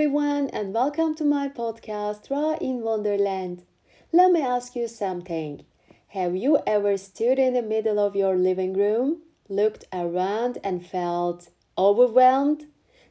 everyone, and welcome to my podcast, Raw in Wonderland. Let me ask you something. Have you ever stood in the middle of your living room, looked around, and felt overwhelmed?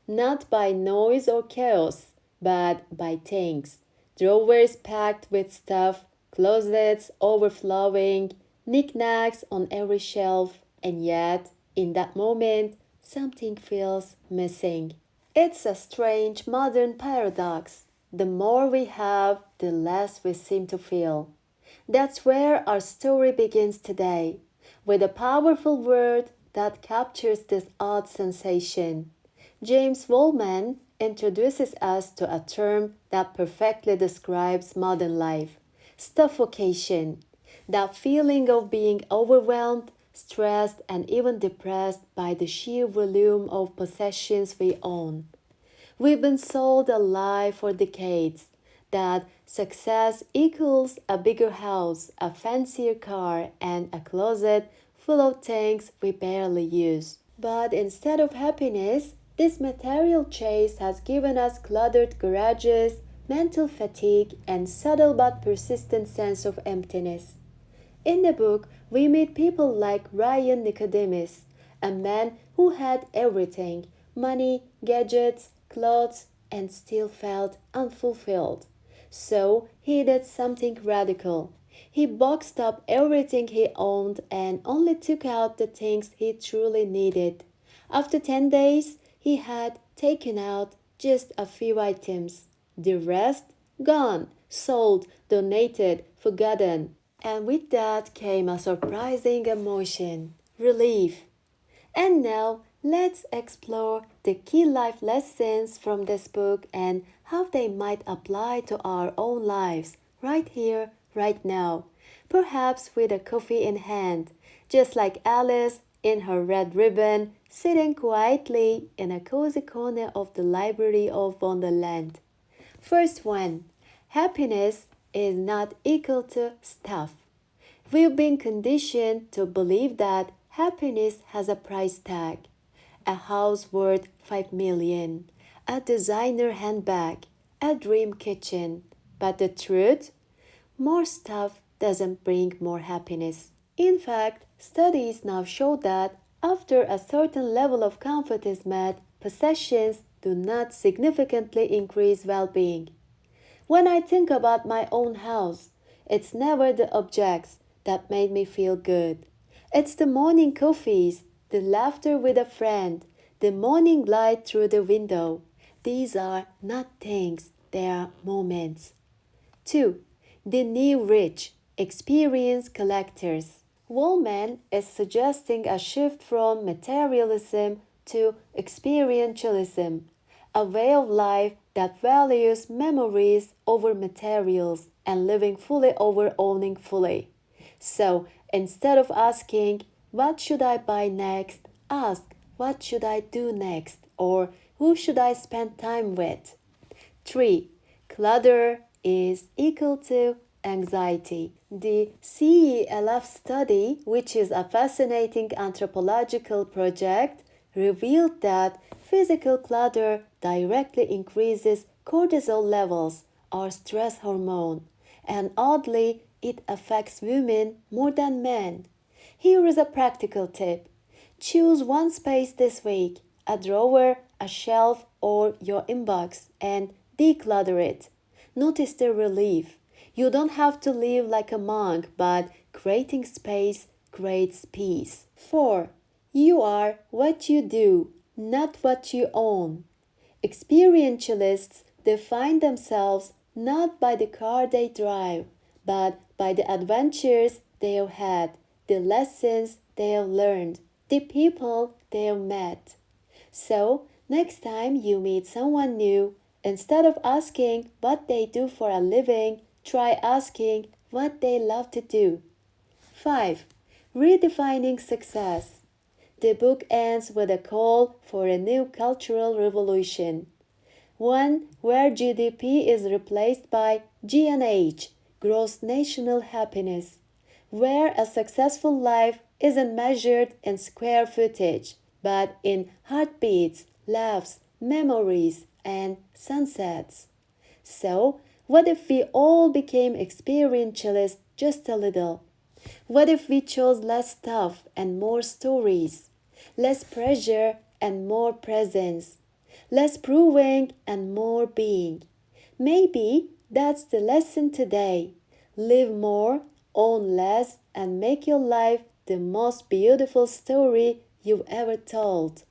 Not by noise or chaos, but by things. Drawers packed with stuff, closets overflowing, knickknacks on every shelf, and yet, in that moment, something feels missing. It's a strange modern paradox. The more we have, the less we seem to feel. That's where our story begins today, with a powerful word that captures this odd sensation. James Wallman introduces us to a term that perfectly describes modern life: stuffocation. That feeling of being overwhelmed, stressed, and even depressed by the sheer volume of possessions we own. We've been sold a lie for decades that success equals a bigger house, a fancier car, and a closet full of things we barely use. But instead of happiness, this material chase has given us cluttered garages, mental fatigue, and subtle but persistent sense of emptiness. In the book, we meet people like Ryan Nicodemus, a man who had everything: money, gadgets, clothes, and still felt unfulfilled. So he did something radical. He boxed up everything he owned and only took out the things he truly needed. After 10 days, he had taken out just a few items. The rest, gone, sold, donated, forgotten. And with that came a surprising emotion: relief. And now let's explore the key life lessons from this book and how they might apply to our own lives right here, right now. Perhaps with a coffee in hand, just like Alice in her red ribbon, sitting quietly in a cozy corner of the library of Wonderland. First one: happiness is not equal to stuff. We've been conditioned to believe that happiness has a price tag: a house worth 5 million, a designer handbag, a dream kitchen. But the truth? More stuff doesn't bring more happiness. In fact, studies now show that after a certain level of comfort is met, possessions do not significantly increase well being. When I think about my own house, it's never the objects that made me feel good. It's the morning coffees, the laughter with a friend, the morning light through the window. These are not things, they are moments. 2. The new rich, experience collectors. Wallman is suggesting a shift from materialism to experientialism, a way of life that values memories over materials and living fully over owning fully. So instead of asking, "What should I buy next?" ask, "What should I do next?" or "Who should I spend time with?" 3. Clutter is equal to anxiety. The CELF study, which is a fascinating anthropological project, revealed that physical clutter directly increases cortisol levels, our stress hormone, and oddly, it affects women more than men. Here is a practical tip: choose one space this week, a drawer, a shelf, or your inbox, and declutter it. Notice the relief. You don't have to live like a monk, but creating space creates peace. 4. You are what you do, not what you own. Experientialists define themselves not by the car they drive, but by the adventures they have had, the lessons they have learned, the people they have met. So, next time you meet someone new, instead of asking what they do for a living, try asking what they love to do. 5. Redefining success. The book ends with a call for a new cultural revolution, one where GDP is replaced by GNH, gross national happiness, where a successful life isn't measured in square footage, but in heartbeats, laughs, memories, and sunsets. So, what if we all became experientialists just a little? What if we chose less stuff and more stories? Less pressure and more presence? Less proving and more being? Maybe that's the lesson today. Live more, own less, and make your life the most beautiful story you've ever told.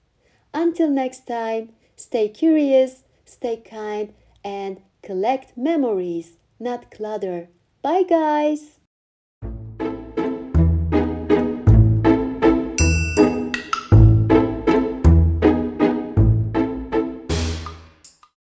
Until next time, stay curious, stay kind, and collect memories, not clutter. Bye, guys!